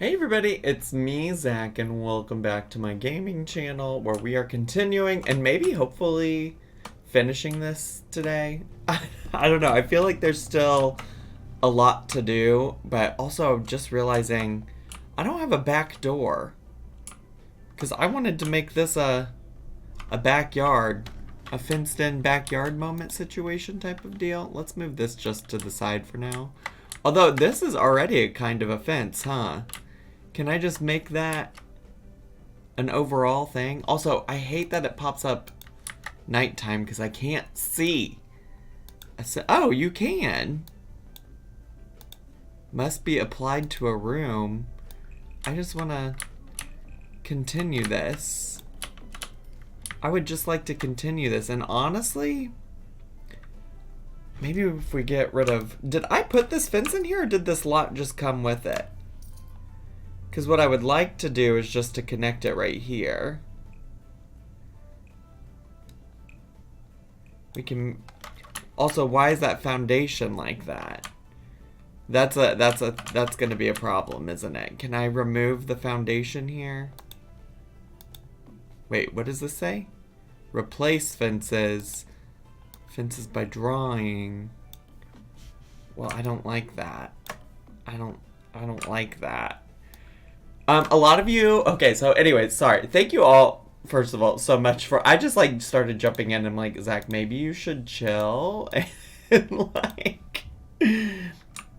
Hey everybody, it's me, Zach, and welcome back to my gaming channel where we are continuing and maybe hopefully finishing this today. I don't know, I feel like there's still a lot to do, but also just realizing I don't have a back door. Because I wanted to make this a backyard, a fenced-in backyard moment situation type of deal. Let's move this just to the side for now. Although this is already a kind of a fence, huh? Can I just make that an overall thing? Also, I hate that it pops up nighttime because I can't see. Oh, you can. Must be applied to a room. I just want to continue this. I would just like to continue this. And honestly, maybe if we get rid of... Did I put this fence in here or did this lot just come with it? Because what I would like to do is just to connect it right here. We can... Also, why is that foundation like that? That's gonna be a problem, isn't it? Can I remove the foundation here? Wait, what does this say? Replace fences. Fences by drawing. Well, I don't like that. I don't like that. A lot of you, okay, so anyways, sorry. Thank you all, first of all, so much for, I just like started jumping in and I'm like, Zach, maybe you should chill and like,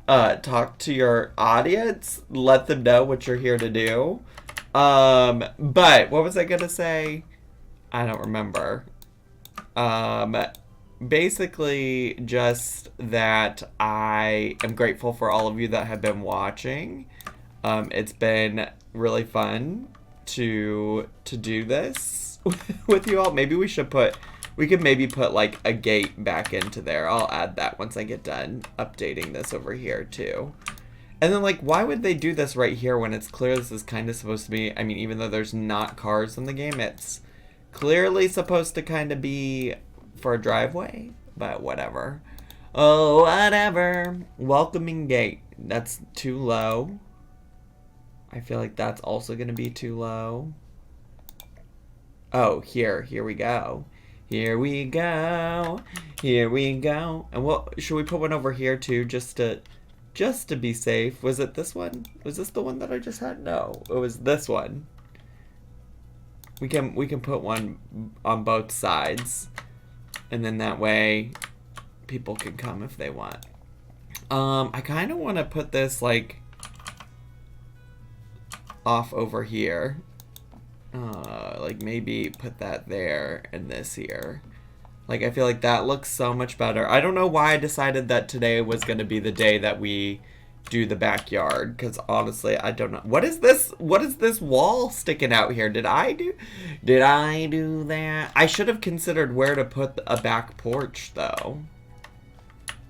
talk to your audience, let them know what you're here to do. But what was I gonna say? I don't remember. Basically just that I am grateful for all of you that have been watching. It's been really fun to do this with you all. Maybe we could maybe put like a gate back into there. I'll add that once I get done updating this over here too. And then like, why would they do this right here when it's clear this is kind of supposed to be, I mean, even though there's not cars in the game, it's clearly supposed to kind of be for a driveway, but whatever. Oh, whatever. Welcoming gate. That's too low. I feel like that's also going to be too low. Oh, here we go. Here we go. Here we go. And what should we put one over here too, just to be safe? Was it this one? Was this the one that I just had? No, it was this one. We can put one on both sides, and then that way people can come if they want. I kind of want to put this like off over here. Like maybe put that there and this here. Like I feel like that looks so much better. I don't know why I decided that today was going to be the day that we do the backyard, because honestly I don't know. What is this wall sticking out here? Did I do that? I should have considered where to put a back porch though.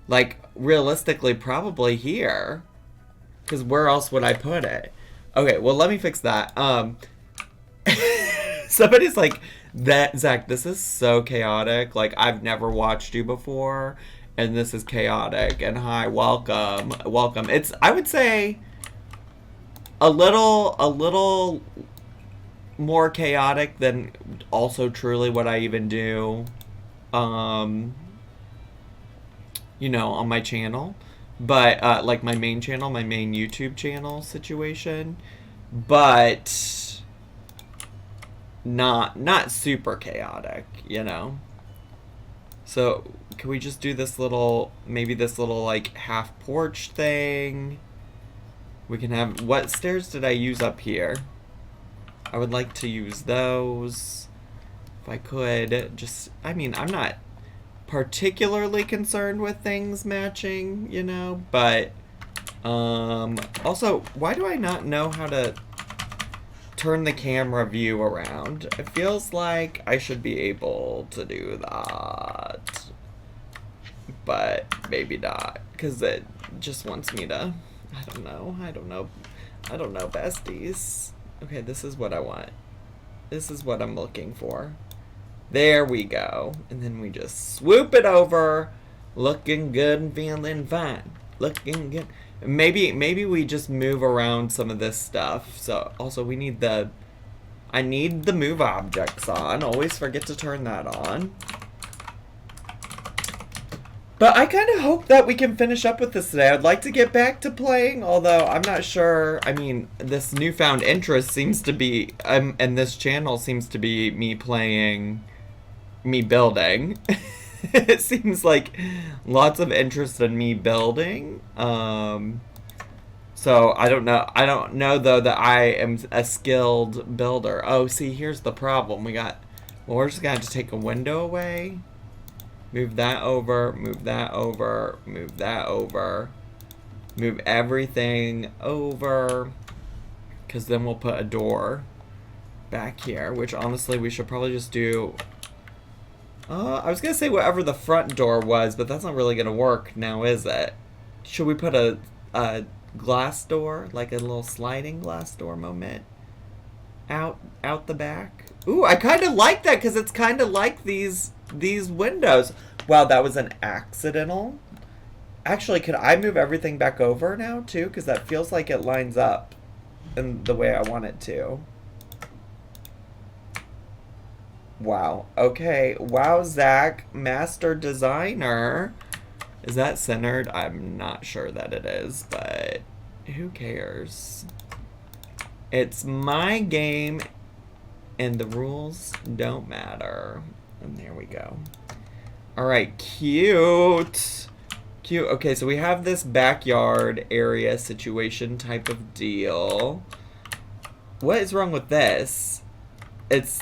Like realistically probably here, because where else would I put it? Okay, well, let me fix that. Somebody's like, Zach, this is so chaotic. Like, I've never watched you before, and this is chaotic. And hi, welcome. It's, I would say, a little more chaotic than also truly what I even do, you know, on my channel. But, like my main channel, my main YouTube channel situation, but not super chaotic, you know? So, can we just do this little, maybe this little, like, half porch thing? We can have, what stairs did I use up here? I would like to use those. If I could, just, I mean, I'm not particularly concerned with things matching, you know, but also, why do I not know how to turn the camera view around? It feels like I should be able to do that, but maybe not, because it just wants me to, I don't know, besties. Okay, this is what I want. This is what I'm looking for. There we go. And then we just swoop it over. Looking good and feeling fine. Looking good. Maybe we just move around some of this stuff. So also we need the, I need the move objects on. Always forget to turn that on. But I kind of hope that we can finish up with this today. I'd like to get back to playing, although I'm not sure. I mean, this newfound interest seems to be, and this channel seems to be me playing, me building. It seems like lots of interest in me building. So I don't know. I don't know though that I am a skilled builder. Oh, see, here's the problem. Well, we're just gonna have to take a window away. Move that over, move that over, move that over. Move everything over. Because then we'll put a door back here, which honestly we should probably just do. I was going to say whatever the front door was, but that's not really going to work now, is it? Should we put a glass door, like a little sliding glass door moment out the back? Ooh, I kind of like that because it's kind of like these windows. Wow, that was an accidental. Actually, could I move everything back over now too? Because that feels like it lines up in the way I want it to. Wow. Okay. Wow, Zach, master designer. Is that centered? I'm not sure that it is, but who cares? It's my game and the rules don't matter. And there we go. All right, cute. Cute. Okay, so we have this backyard area situation type of deal. What is wrong with this? It's,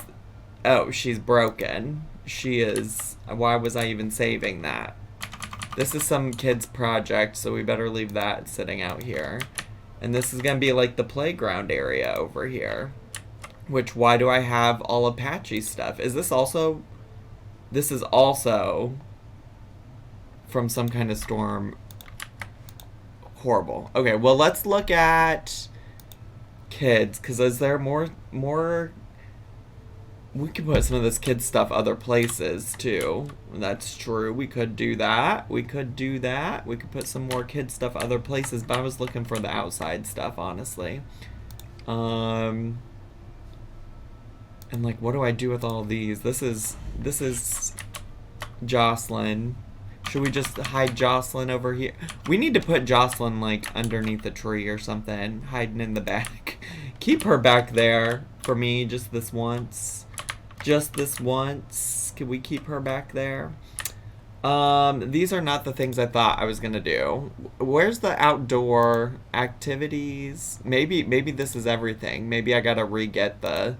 oh, she's broken. She is, why was I even saving that? This is some kid's project, so we better leave that sitting out here. And this is gonna be like the playground area over here. Which, why do I have all Apache stuff? Is this also, this is also from some kind of storm. Horrible. Okay, well, let's look at kids, because is there more, we could put some of this kid stuff other places too. That's true. We could do that. We could do that. We could put some more kid stuff other places, but I was looking for the outside stuff, honestly. And like, what do I do with all these? This is Jocelyn. Should we just hide Jocelyn over here? We need to put Jocelyn like underneath a tree or something, hiding in the back. Keep her back there for me just this once. Just this once. Can we keep her back there? These are not the things I thought I was gonna do. Where's the outdoor activities? Maybe this is everything. Maybe I gotta re-get the...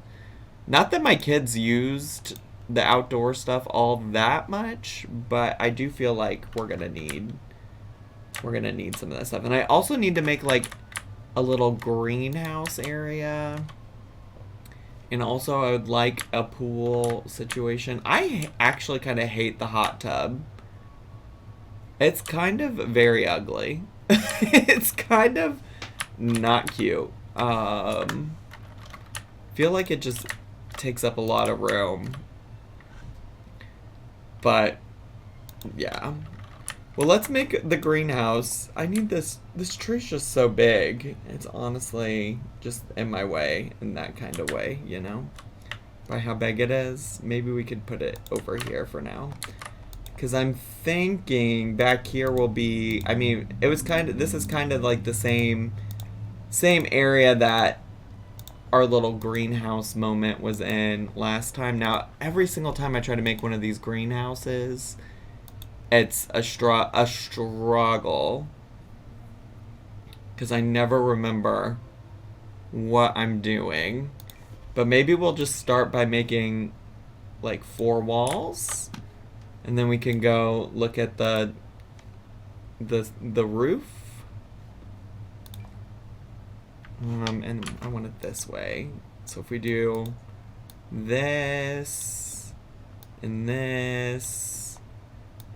Not that my kids used the outdoor stuff all that much, but I do feel like we're gonna need some of that stuff. And I also need to make like a little greenhouse area. And also I would like a pool situation. I actually kind of hate the hot tub. It's kind of very ugly. It's kind of not cute. Feel like it just takes up a lot of room. But yeah. Well, let's make the greenhouse. I need this. This tree's just so big. It's honestly just in my way in that kind of way, you know? By how big it is. Maybe we could put it over here for now. Because I'm thinking back here will be, I mean, it was kind of, this is kind of like the same area that our little greenhouse moment was in last time. Now, every single time I try to make one of these greenhouses, it's a struggle. Because I never remember what I'm doing. But maybe we'll just start by making like 4 walls. And then we can go look at the roof. And I want it this way. So if we do this and this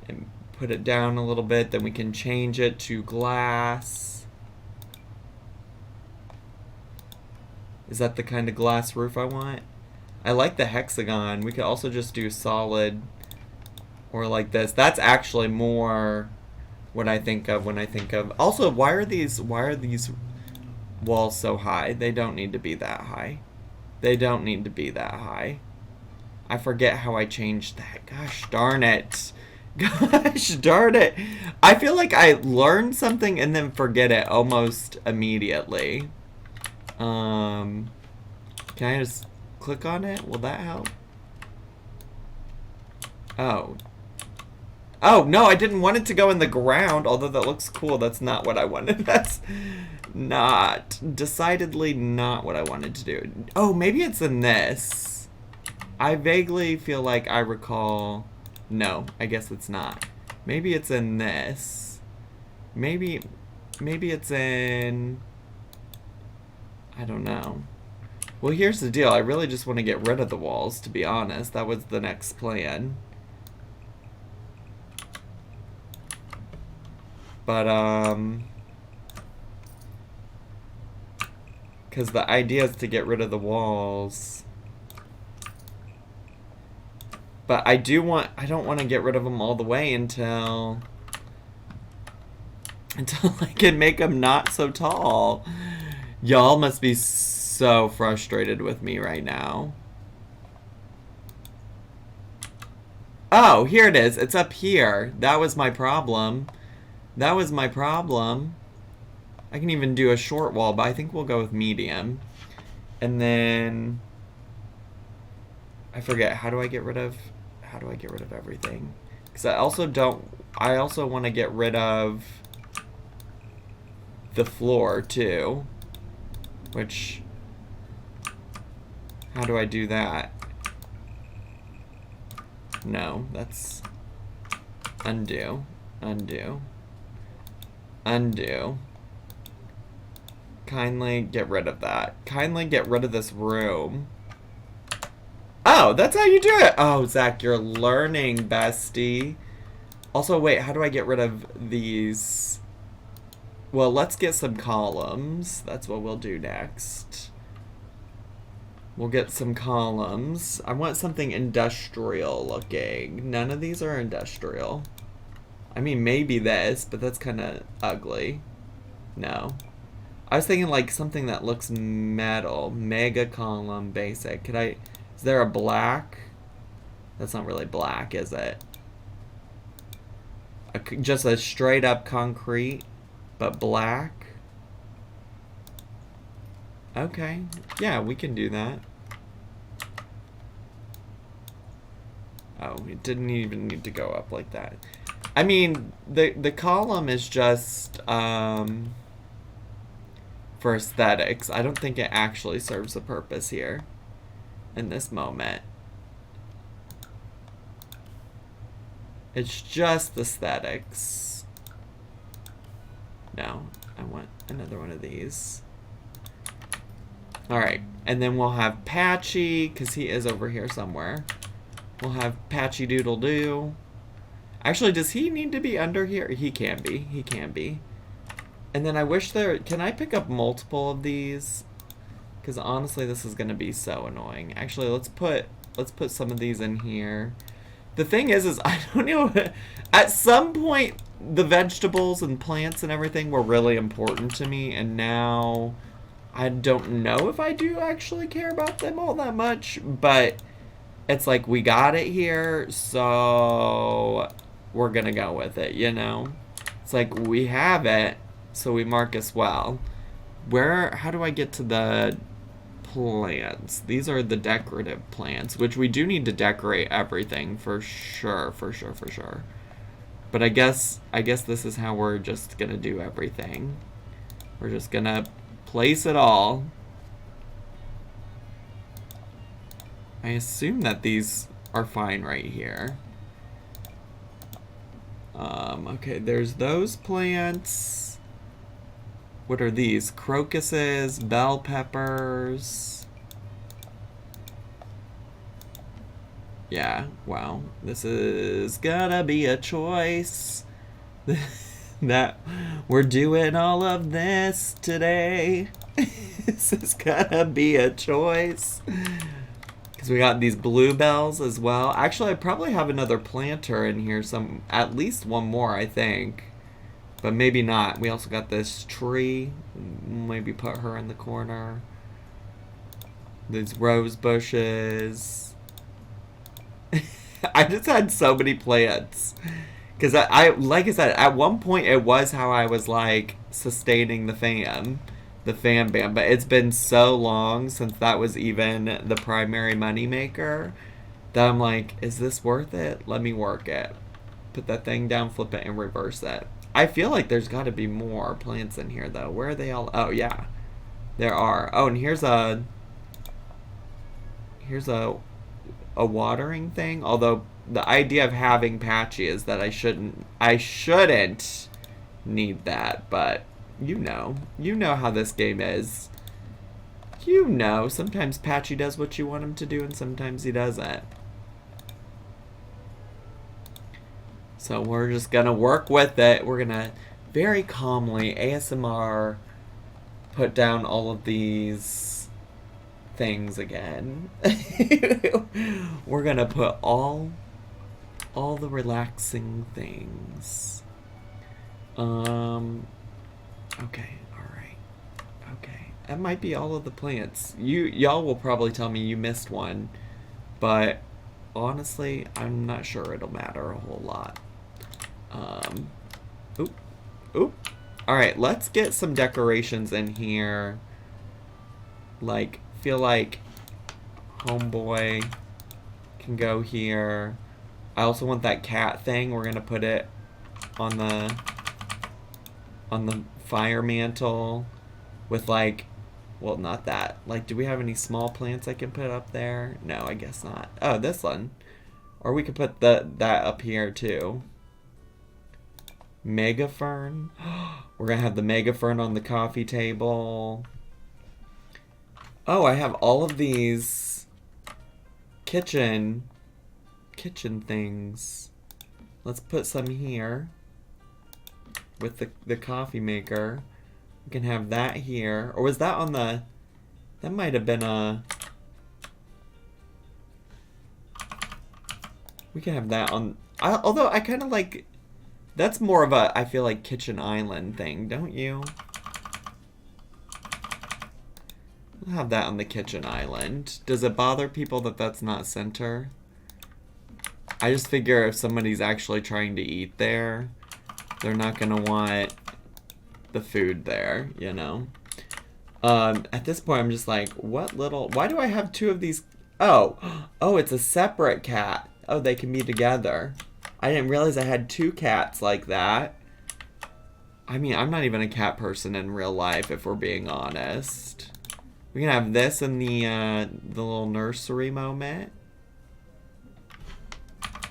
and put it down a little bit, then we can change it to glass. Is that the kind of glass roof I want? I like the hexagon. We could also just do solid or like this. That's actually more what I think of when I think of. Also, why are these walls so high? They don't need to be that high. They don't need to be that high. I forget how I changed that. Gosh darn it. Gosh darn it. I feel like I learn something and then forget it almost immediately. Can I just click on it? Will that help? Oh. Oh, no, I didn't want it to go in the ground, although that looks cool. That's not what I wanted. That's not, decidedly not what I wanted to do. Oh, maybe it's in this. I vaguely feel like I recall. No, I guess it's not. Maybe it's in this. Maybe it's in, I don't know. Well, here's the deal. I really just want to get rid of the walls, to be honest. That was the next plan. But, because the idea is to get rid of the walls. But I don't want to get rid of them all the way until I can make them not so tall. Y'all must be so frustrated with me right now. Oh, here it is. It's up here. That was my problem. That was my problem. I can even do a short wall, but I think we'll go with medium. And then I forget, how do I get rid of everything? Because I also want to get rid of the floor too. Which, how do I do that? No, that's undo, undo, undo. Kindly get rid of that. Kindly get rid of this room. Oh, that's how you do it. Oh, Zach, you're learning, bestie. Also, wait, how do I get rid of these? Well, let's get some columns. That's what we'll do next. We'll get some columns. I want something industrial looking. None of these are industrial. I mean, maybe this, but that's kind of ugly. No. I was thinking like something that looks metal. Mega column, basic. Is there a black? That's not really black, is it? Just a straight up concrete, but black. Okay, yeah, we can do that. Oh, it didn't even need to go up like that. I mean, the column is just for aesthetics. I don't think it actually serves a purpose here in this moment. It's just aesthetics. No, I want another one of these. Alright, and then we'll have Patchy, because he is over here somewhere. We'll have Patchy Doodle Doo. Actually, does he need to be under here? He can be. He can be. And then I wish can I pick up multiple of these? Because honestly, this is going to be so annoying. Actually, let's put some of these in here. The thing is I don't know. At some point, the vegetables and plants and everything were really important to me, and now I don't know if I do actually care about them all that much, but it's like we got it here, so we're gonna go with it, you know? It's like we have it, so we mark as well. How do I get to the plants? These are the decorative plants, which we do need to decorate everything for sure, for sure, for sure. But I guess this is how we're just gonna do everything. We're just gonna place it all. I assume that these are fine right here. Okay, there's those plants. What are these? Crocuses, bell peppers. Yeah, wow. This is gonna be a choice. That we're doing all of this today. This is gonna be a choice. Because we got these bluebells as well. Actually, I probably have another planter in here. At least one more, I think. But maybe not. We also got this tree. Maybe put her in the corner. These rose bushes. I just had so many plants. Because I, like I said, at one point it was how I was like sustaining the fan band. But it's been so long since that was even the primary moneymaker that I'm like, is this worth it? Let me work it. Put that thing down, flip it, and reverse it. I feel like there's got to be more plants in here though. Where are they all? Oh yeah, there are. Oh, and here's a watering thing. Although the idea of having patchy is that I shouldn't need that, but you know how this game is. Sometimes Patchy does what you want him to do and sometimes he doesn't. So we're just gonna work with it. We're gonna very calmly ASMR put down all of these things again. We're gonna put all the relaxing things. Okay, alright. Okay. That might be all of the plants. Y'all will probably tell me you missed one, but honestly, I'm not sure it'll matter a whole lot. Oop. Alright, let's get some decorations in here. Like, feel like homeboy can go here. I also want that cat thing. We're gonna put it on the fire mantle with like, well, not that. Like, do we have any small plants I can put up there? No, I guess not. Oh, this one. Or we could put that up here too. Mega fern. We're gonna have the mega fern on the coffee table. Oh, I have all of these kitchen things. Let's put some here with the coffee maker. We can have that here. Or was that on the... That might have been a... We can have that on... although I kind of like... That's more of a, I feel like, kitchen island thing, don't you? We'll have that on the kitchen island. Does it bother people that that's not center? I just figure if somebody's actually trying to eat there, they're not gonna want the food there, you know? At this point, I'm just like, why do I have two of these? Oh, it's a separate cat. Oh, they can be together. I didn't realize I had two cats like that. I mean, I'm not even a cat person in real life, if we're being honest. We can have this in the little nursery moment.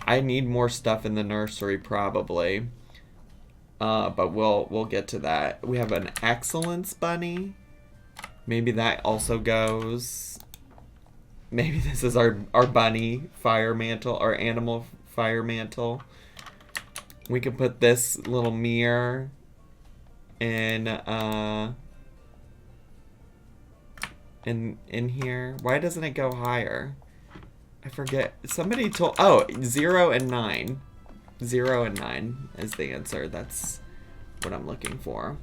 I need more stuff in the nursery, probably. But we'll get to that. We have an excellence bunny. Maybe that also goes. Maybe this is our bunny fire mantle, our animal fire mantle. We can put this little mirror in here. Why doesn't it go higher? I forget. Somebody told... Oh, 0 and 9. 0 and 9 is the answer. That's what I'm looking for.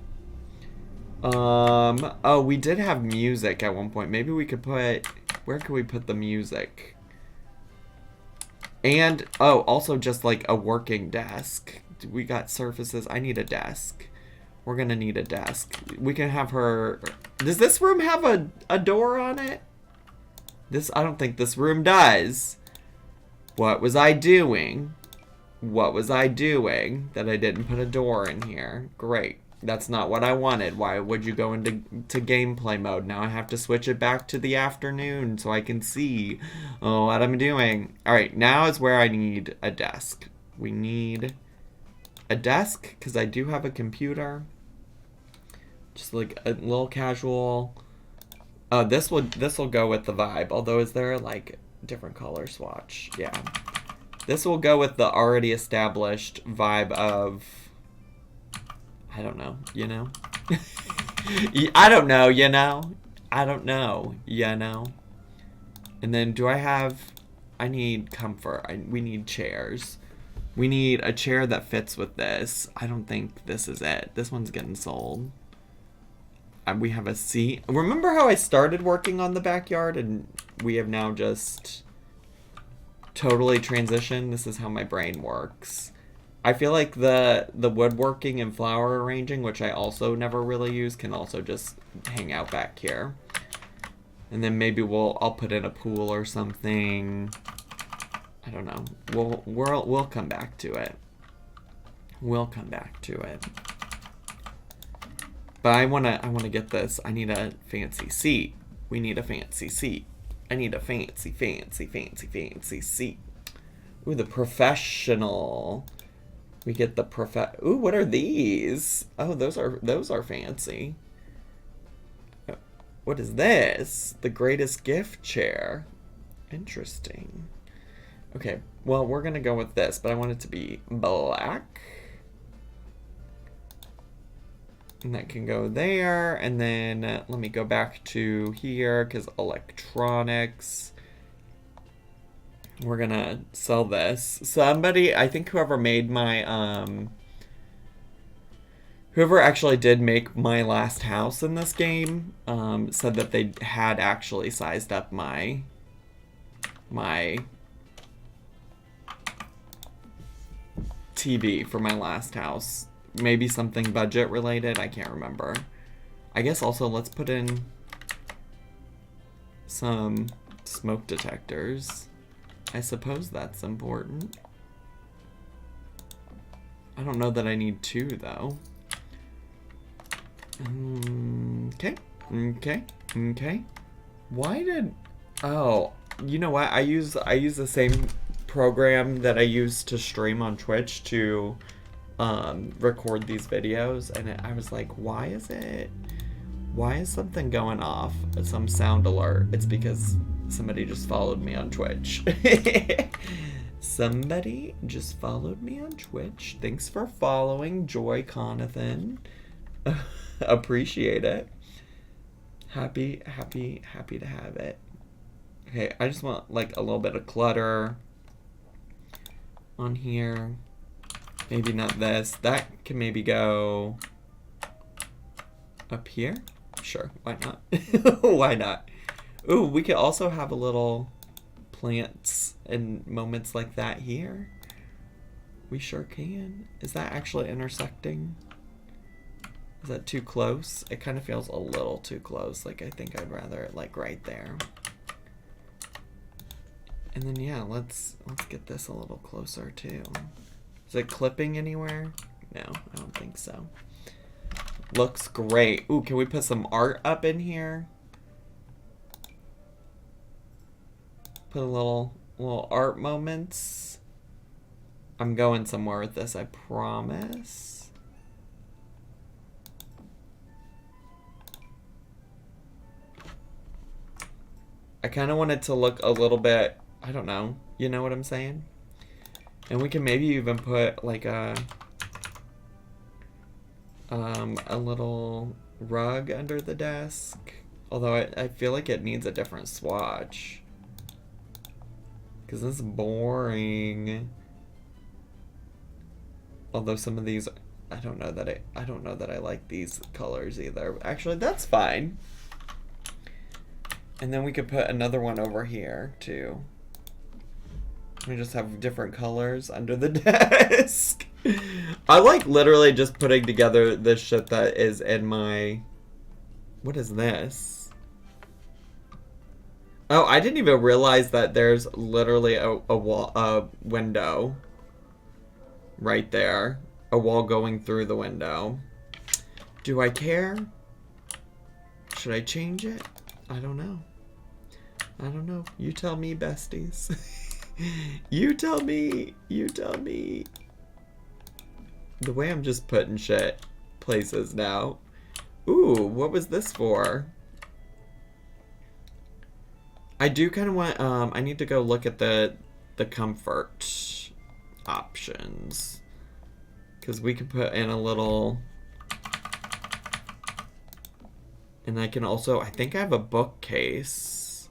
Oh, we did have music at one point. Maybe we could put... Where could we put the music? And, oh, also just like a working desk. We got surfaces. I need a desk. We're gonna need a desk. We can have her... Does this room have a door on it? I don't think this room does. What was I doing? What was I doing that I didn't put a door in here? Great. That's not what I wanted. Why would you go into gameplay mode? Now I have to switch it back to the afternoon so I can see what I'm doing. Alright, now is where I need a desk. We need a desk because I do have a computer. Just like a little casual... this will go with the vibe. Although, is there like different color swatch? Yeah. This will go with the already established vibe of... I don't know, you know? I don't know, you know? I don't know, you know? And then do I have... I need comfort. We need chairs. We need a chair that fits with this. I don't think this is it. This one's getting sold. We have a seat. Remember how I started working on the backyard and we have now just totally transitioned? This is how my brain works. I feel like the woodworking and flower arranging, which I also never really use, can also just hang out back here. And then maybe I'll put in a pool or something. I don't know. We'll come back to it. We'll come back to it. But I wanna get this. I need a fancy seat. We need a fancy seat. I need a fancy seat. Ooh, the professional. We get the ooh, what are these? Oh, those are fancy. What is this? The greatest gift chair. Interesting. Okay, well, we're gonna go with this, but I want it to be black. And that can go there, and then let me go back to here, because electronics. We're gonna sell this. Somebody, I think whoever made my, whoever actually did make my last house in this game, said that they had actually sized up my TV for my last house. Maybe something budget related, I can't remember. I guess also let's put in some smoke detectors. I suppose that's important. I don't know that I need two though. Okay. Why did, oh, you know what? I use the same program that I use to stream on Twitch to record these videos, and I was like, why is something going off? Some sound alert. It's because somebody just followed me on Twitch. Somebody just followed me on Twitch. Thanks for following, Joy Conathan. Appreciate it. Happy to have it. Okay, I just want like a little bit of clutter on here. Maybe not this. That can maybe go up here. Sure, why not? Why not? Ooh, we could also have a little plants and moments like that here. We sure can. Is that actually intersecting? Is that too close? It kind of feels a little too close. Like, I think I'd rather it like right there. And then yeah, let's get this a little closer too. Is it clipping anywhere? No, I don't think so. Looks great. Ooh, can we put some art up in here? Put a little art moments. I'm going somewhere with this, I promise. I kind of want it to look a little bit, I don't know, you know what I'm saying? And we can maybe even put like a little rug under the desk. Although I feel like it needs a different swatch. Because this is boring. Although some of these, I don't know that I like these colors either. Actually, that's fine. And then we could put another one over here too. We just have different colors under the desk. I like literally just putting together this shit that is in my... What is this? Oh, I didn't even realize that there's literally a window right there. A wall going through the window. Do I care? Should I change it? I don't know. I don't know. You tell me, besties. You tell me. You tell me. The way I'm just putting shit places now. Ooh, what was this for? I do kind of want, I need to go look at the comfort options. Because we could put in a little... And I can also, I think I have a bookcase.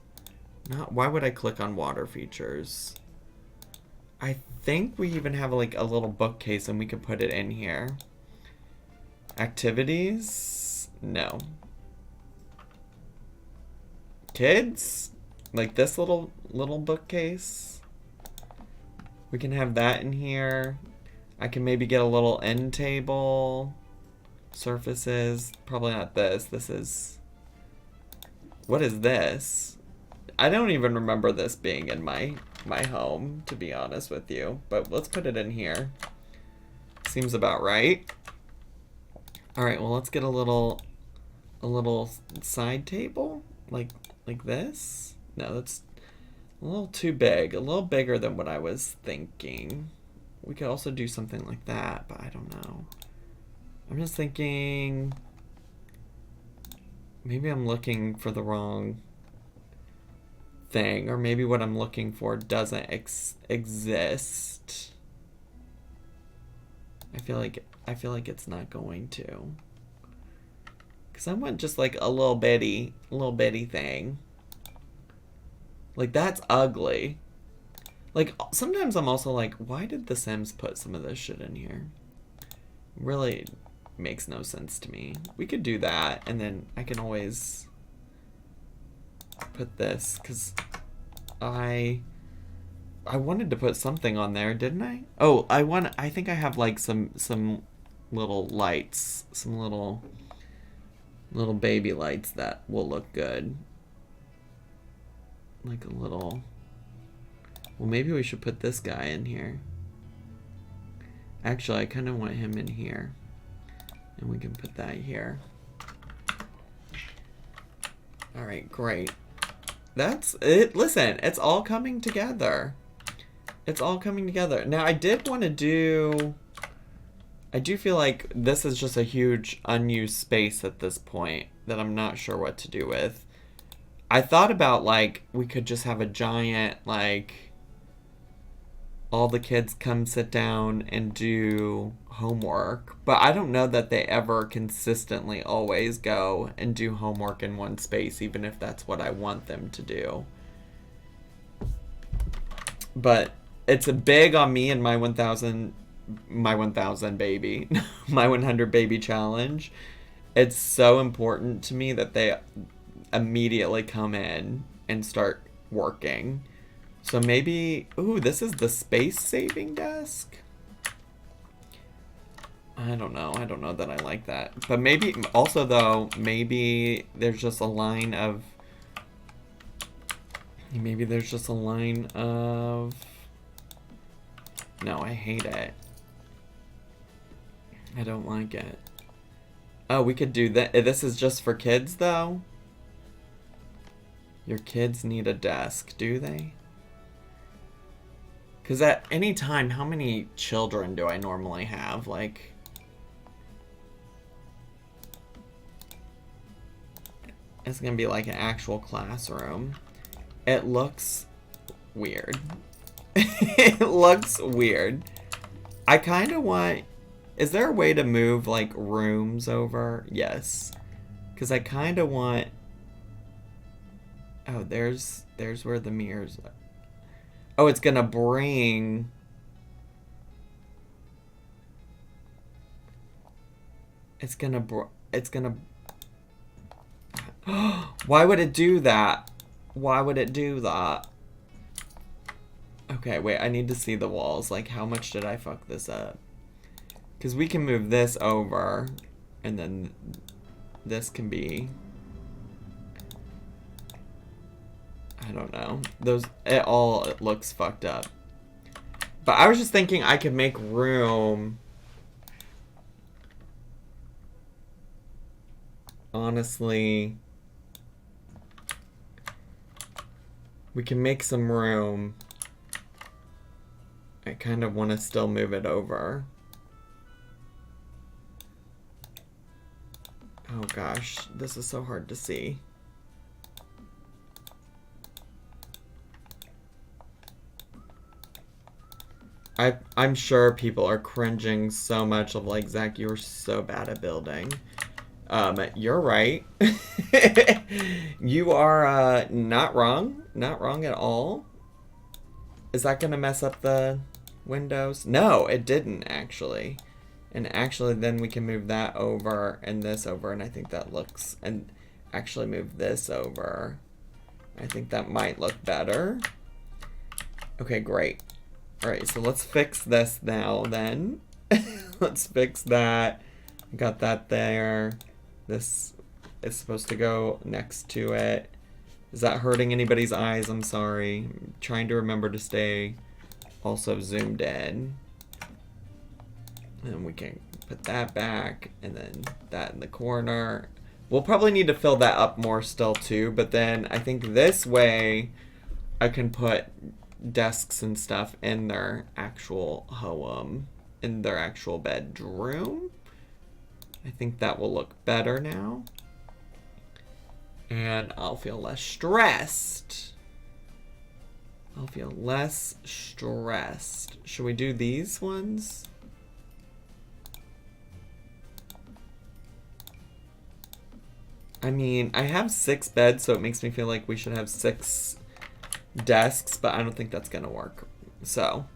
Why would I click on water features? I think we even have like a little bookcase and we could put it in here. Activities? No. Kids? Like this little bookcase? We can have that in here. I can maybe get a little end table. Surfaces. Probably not this. This is... What is this? I don't even remember this being in my home, to be honest with you. But let's put it in here. Seems about right. Alright, well let's get a little side table. Like this? No, that's a little too big. A little bigger than what I was thinking. We could also do something like that, but I don't know. I'm just thinking... Maybe I'm looking for the wrong thing. Or maybe what I'm looking for doesn't exist. I feel like it's not going to. Because I want just like a little bitty thing. Like, that's ugly. Like, sometimes I'm also like, why did the Sims put some of this shit in here? Really makes no sense to me. We could do that, and then I can always put this, because I wanted to put something on there, didn't I? Oh, I think I have like some little lights, some little baby lights that will look good. Like a little... Well, maybe we should put this guy in here. Actually, I kind of want him in here. And we can put that here. Alright, great. That's it. Listen, it's all coming together. It's all coming together. Now, I did want to do... I do feel like this is just a huge unused space at this point that I'm not sure what to do with. I thought about, like, we could just have a giant, like... all the kids come sit down and do homework. But I don't know that they ever consistently always go and do homework in one space, even if that's what I want them to do. But it's a big on me and my 1,000 baby, my 100 baby challenge. It's so important to me that they immediately come in and start working. So maybe, ooh, this is the space saving desk. I don't know that I like that. But maybe, also though, maybe there's just a line of, no, I hate it. I don't like it. Oh, we could do that. This is just for kids though? Your kids need a desk, do they? Because at any time, how many children do I normally have? Like... It's going to be like an actual classroom. It looks weird. It looks weird. I kind of want... Is there a way to move, like, rooms over? Yes. Because I kind of want... Oh, there's where the mirrors are. Oh, it's gonna bring... It's gonna... Why would it do that? Why would it do that? Okay, wait, I need to see the walls. Like, how much did I fuck this up? Because we can move this over, and then this can be... I don't know. It looks fucked up. But I was just thinking I could make room. Honestly, we can make some room. I kind of want to still move it over. Oh gosh, this is so hard to see. I'm sure people are cringing so much of like, Zach, you were so bad at building. You're right. You are not wrong. Not wrong at all. Is that gonna mess up the windows? No, it didn't actually. And actually then we can move that over and this over, and I think that looks, and actually move this over. I think that might look better. Okay, great. All right, so let's fix this now then. Let's fix that. Got that there. This is supposed to go next to it. Is that hurting anybody's eyes? I'm sorry. I'm trying to remember to stay also zoomed in. And we can put that back, and then that in the corner. We'll probably need to fill that up more still too, but then I think this way I can put desks and stuff in their actual home, in their actual bedroom. I think that will look better now. And I'll feel less stressed. I'll feel less stressed. Should we do these ones? I mean, I have 6 beds, so it makes me feel like we should have 6 desks, but I don't think that's gonna work. So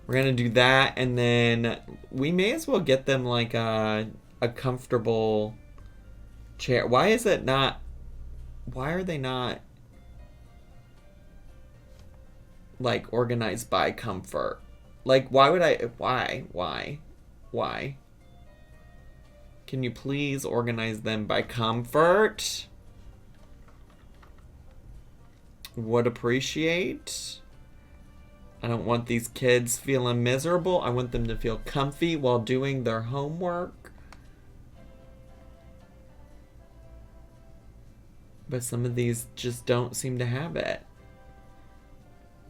we're gonna do that, and then we may as well get them like a comfortable chair. Why is it not? Why are they not like organized by comfort? Like, why would I? Why? Can you please organize them by comfort? Would appreciate. I don't want these kids feeling miserable. I want them to feel comfy while doing their homework. But some of these just don't seem to have it.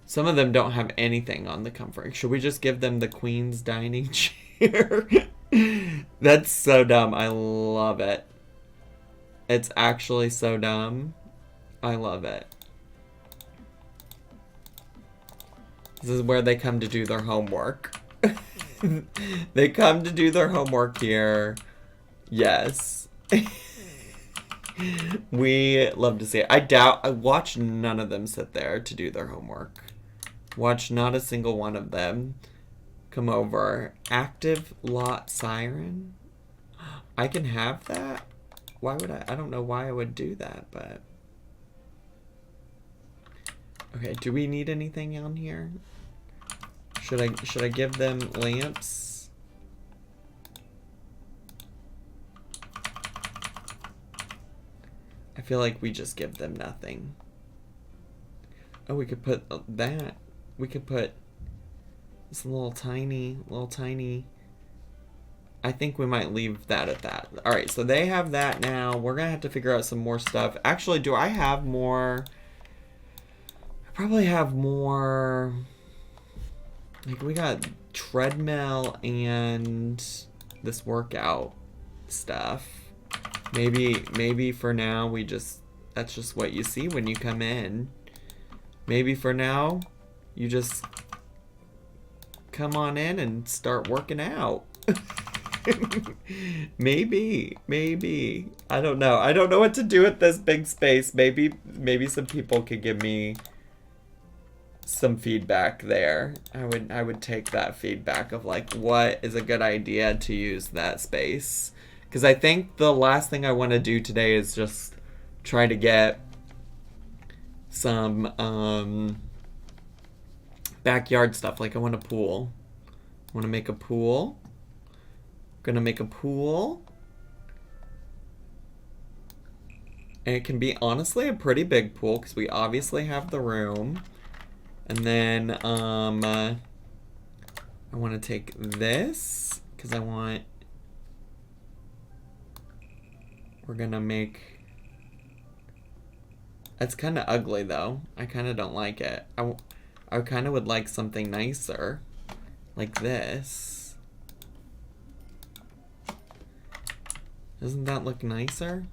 Some of them don't have anything on the comfort. Should we just give them the Queen's dining chair? That's so dumb. I love it. It's actually so dumb. I love it. This is where they come to do their homework. They come to do their homework here. Yes. We love to see it. I watch none of them sit there to do their homework. Watch not a single one of them come over. Active lot siren. I can have that? Why would I don't know why I would do that, but okay, do we need anything on here? Should I give them lamps? I feel like we just give them nothing. Oh, we could put that. We could put this little tiny. I think we might leave that at that. All right, so they have that now. We're gonna have to figure out some more stuff. Actually, do I have more? I probably have more. Like, we got treadmill and this workout stuff. Maybe for now we just, that's just what you see when you come in. Maybe for now you just come on in and start working out. Maybe. I don't know. I don't know what to do with this big space. Maybe some people could give me some feedback there. I would take that feedback of like, what is a good idea to use that space? Because I think the last thing I want to do today is just try to get some backyard stuff. Like, I want a pool. I want to make a pool. Gonna make a pool. And it can be honestly a pretty big pool because we obviously have the room. And then I want to take this because we're gonna make, it's kind of ugly though. I kind of don't like it. I kind of would like something nicer like this. Doesn't that look nicer?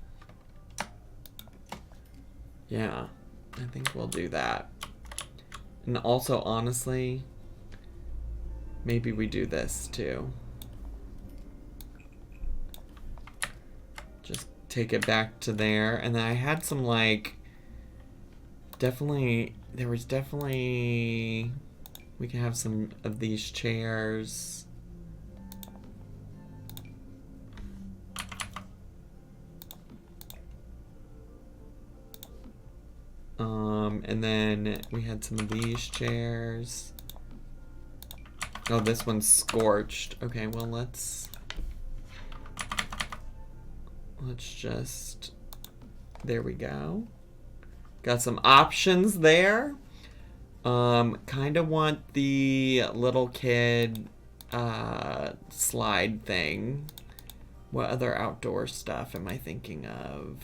Yeah, I think we'll do that. And also, honestly, maybe we do this too. Just take it back to there. And then I had some like, there was definitely We can have some of these chairs. And then we had some of these chairs. Oh, this one's scorched. Okay, well, let's just, there we go. Got some options there. Kind of want the little kid slide thing. What other outdoor stuff am I thinking of?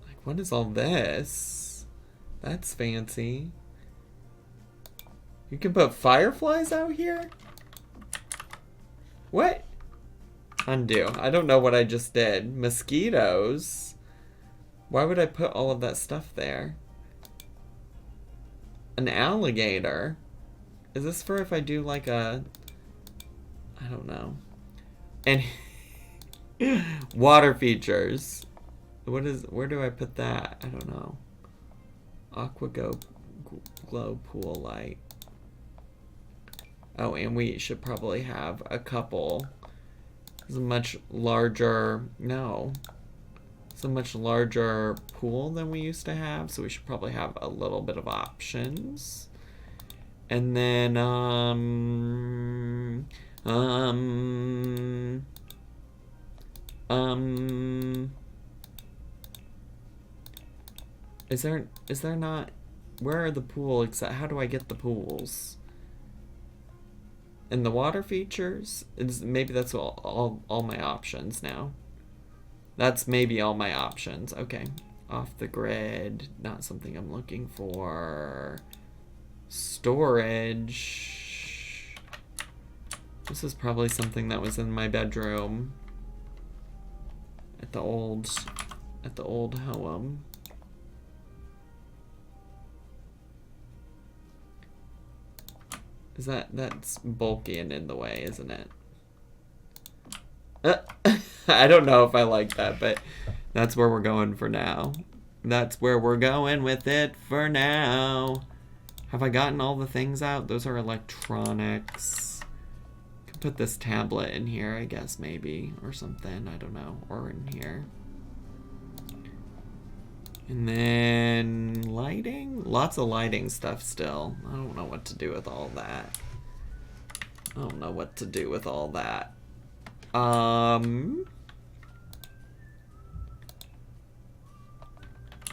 Like, what is all this? That's fancy. You can put fireflies out here? What? Undo. I don't know what I just did. Mosquitoes? Why would I put all of that stuff there? An alligator? Is this for if I do like a... I don't know. And water features. What is... Where do I put that? I don't know. Aqua glow pool light. Oh, and we should probably have a couple. It's a much larger... No. It's a much larger pool than we used to have, so we should probably have a little bit of options. And then, is there not... Where are the pool except... How do I get the pools? And the water features? Maybe that's all my options now. That's maybe all my options. Okay. Off the grid. Not something I'm looking for. Storage. This is probably something that was in my bedroom. At the old home. Is that's bulky and in the way, isn't it? I don't know if I like that, but that's where we're going for now. That's where we're going with it for now. Have I gotten all the things out? Those are electronics. Could put this tablet in here, I guess, maybe, or something. I don't know. Or in here. And then lighting? Lots of lighting stuff still. I don't know what to do with all that. I don't know what to do with all that.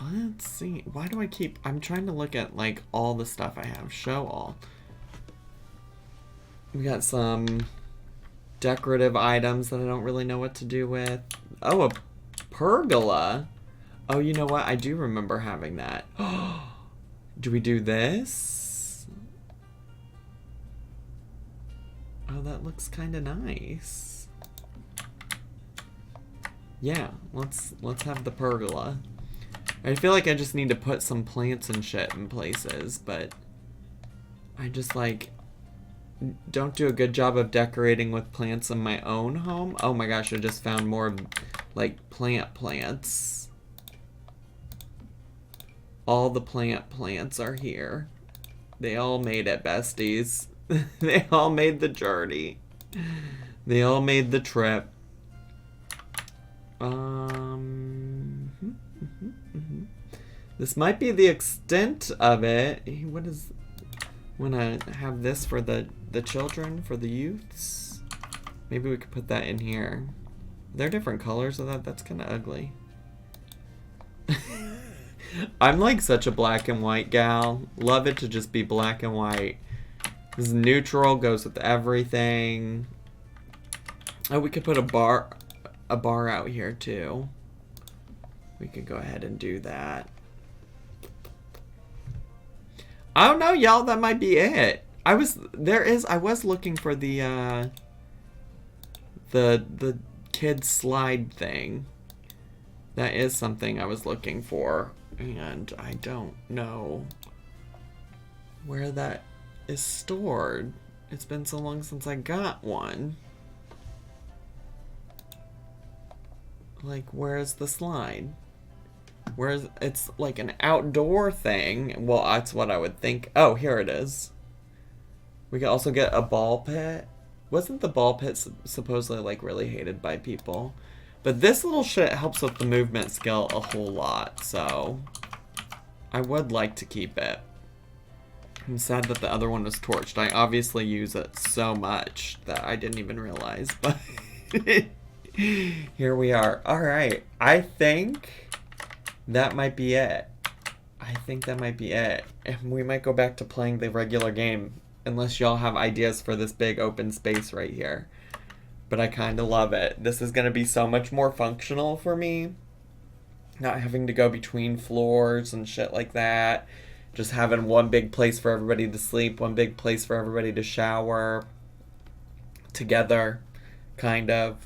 Let's see. Why do I keep... I'm trying to look at, like, all the stuff I have. Show all. We got some decorative items that I don't really know what to do with. Oh, a pergola. Oh, you know what? I do remember having that. Do we do this? Oh, that looks kind of nice. Yeah, let's have the pergola. I feel like I just need to put some plants and shit in places, but I just, like, don't do a good job of decorating with plants in my own home. Oh my gosh, I just found more, like, plants. All the plants are here. They all made it, besties. They all made the journey. They all made the trip. This might be the extent of it. What is... Wanna have this for the children, for the youths? Maybe we could put that in here. They're different colors of that. That's kind of ugly. I'm like such a black and white gal. Love it to just be black and white. This is neutral, goes with everything. Oh, we could put a bar out here too. We could go ahead and do that. I don't know, y'all. That might be it. I was looking for the kid slide thing. That is something I was looking for, and I don't know where that is stored. It's been so long since I got one. Like, where's the slide? Whereas it's like an outdoor thing. Well, that's what I would think. Oh, here it is. We can also get a ball pit. Wasn't the ball pit supposedly like really hated by people? But this little shit helps with the movement skill a whole lot, so I would like to keep it. I'm sad that the other one was torched. I obviously use it so much that I didn't even realize, but here we are. Alright, I think that might be it. I think that might be it. And we might go back to playing the regular game, unless y'all have ideas for this big open space right here. But I kind of love it. This is going to be so much more functional for me. Not having to go between floors and shit like that. Just having one big place for everybody to sleep, one big place for everybody to shower together, kind of.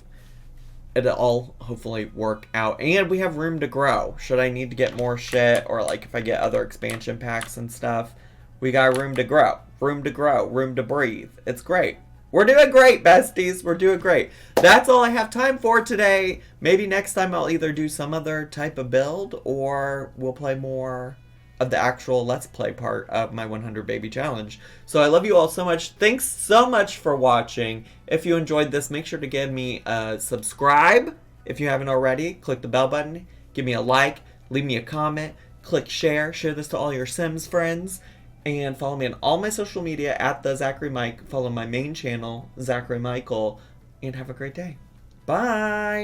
It'll all hopefully work out. And we have room to grow. Should I need to get more shit, or like if I get other expansion packs and stuff, we got room to grow. Room to grow. Room to breathe. It's great. We're doing great, besties. We're doing great. That's all I have time for today. Maybe next time I'll either do some other type of build, or we'll play more of the actual Let's Play part of my 100 Baby Challenge. So I love you all so much. Thanks so much for watching. If you enjoyed this, make sure to give me a subscribe. If you haven't already, click the bell button. Give me a like. Leave me a comment. Click share. Share this to all your Sims friends. And follow me on all my social media at the Zachary Mike. Follow my main channel, Zachary Michael. And have a great day. Bye!